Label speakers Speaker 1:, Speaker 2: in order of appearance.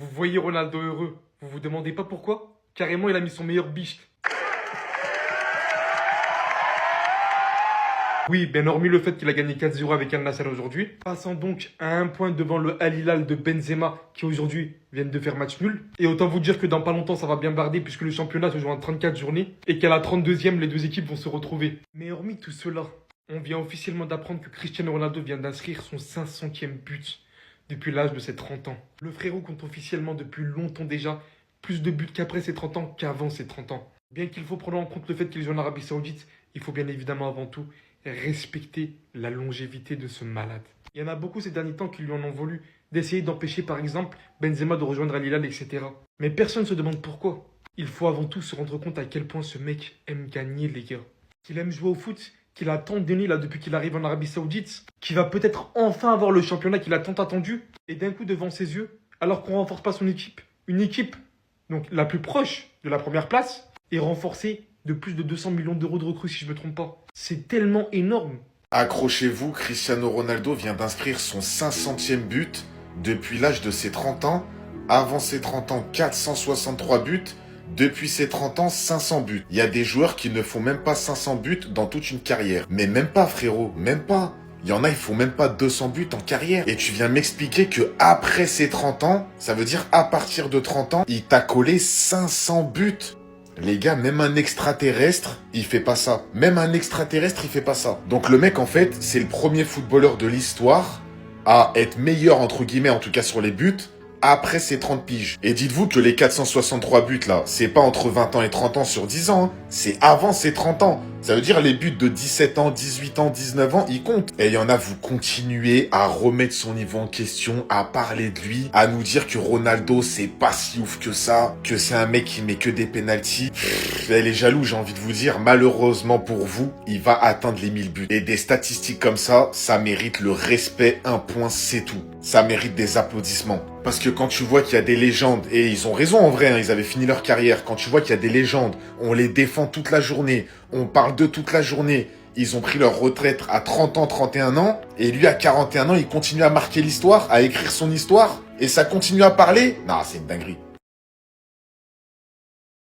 Speaker 1: Vous voyez Ronaldo heureux, vous vous demandez pas pourquoi? Carrément, il a mis son meilleur biche. Oui, bien hormis le fait qu'il a gagné 4-0 avec Al Nassr aujourd'hui, passant donc à un point devant le Al Hilal de Benzema qui aujourd'hui viennent de faire match nul. Et autant vous dire que dans pas longtemps ça va bien barder puisque le championnat se joue en 34 journées et qu'à la 32e les deux équipes vont se retrouver. Mais hormis tout cela, on vient officiellement d'apprendre que Cristiano Ronaldo vient d'inscrire son 500e but depuis l'âge de ses 30 ans. Le frérot compte officiellement depuis longtemps déjà plus de buts qu'après ses 30 ans qu'avant ses 30 ans. Bien qu'il faut prendre en compte le fait qu'il joue en Arabie Saoudite, il faut bien évidemment avant tout respecter la longévité de ce malade. Il y en a beaucoup ces derniers temps qui lui en ont voulu, d'essayer d'empêcher par exemple Benzema de rejoindre Al Hilal, etc. Mais personne ne se demande pourquoi. Il faut avant tout se rendre compte à quel point ce mec aime gagner, les gars. Qu'il aime jouer au foot, qu'il a tant donné là depuis qu'il arrive en Arabie Saoudite, qu'il va peut-être enfin avoir le championnat qu'il a tant attendu, et d'un coup devant ses yeux, alors qu'on renforce pas son équipe. Une équipe, donc la plus proche de la première place, est renforcée de plus de 200 millions d'euros de recrues si je ne me trompe pas. C'est tellement énorme.
Speaker 2: Accrochez-vous, Cristiano Ronaldo vient d'inscrire son 500e but depuis l'âge de ses 30 ans. Avant ses 30 ans, 463 buts. Depuis ses 30 ans, 500 buts. Il y a des joueurs qui ne font même pas 500 buts dans toute une carrière. Mais même pas, frérot, même pas. Il y en a, ils font même pas 200 buts en carrière. Et tu viens m'expliquer que après ses 30 ans, ça veut dire à partir de 30 ans, il t'a collé 500 buts. Les gars, même un extraterrestre, il fait pas ça. Même un extraterrestre, il fait pas ça. Donc le mec, en fait, c'est le premier footballeur de l'histoire à être meilleur, entre guillemets, en tout cas sur les buts, après ses 30 piges. Et dites-vous que les 463 buts, là, c'est pas entre 20 ans et 30 ans sur 10 ans, hein. C'est avant ses 30 ans. Ça veut dire les buts de 17 ans, 18 ans, 19 ans, ils comptent. Et il y en a, vous continuez à remettre son niveau en question, à parler de lui, à nous dire que Ronaldo, c'est pas si ouf que ça, que c'est un mec qui met que des pénaltys. Elle est jaloux, j'ai envie de vous dire. Malheureusement pour vous, il va atteindre les 1000 buts. Et des statistiques comme ça mérite le respect, un point, c'est tout. Ça mérite des applaudissements. Parce que quand tu vois qu'il y a des légendes, et ils ont raison en vrai, hein, ils avaient fini leur carrière, quand tu vois qu'il y a des légendes, on les défend toute la journée, on parle d'eux toute la journée, ils ont pris leur retraite à 30 ans, 31 ans, et lui à 41 ans, il continue à marquer l'histoire, à écrire son histoire, et ça continue à parler. Non, c'est une dinguerie.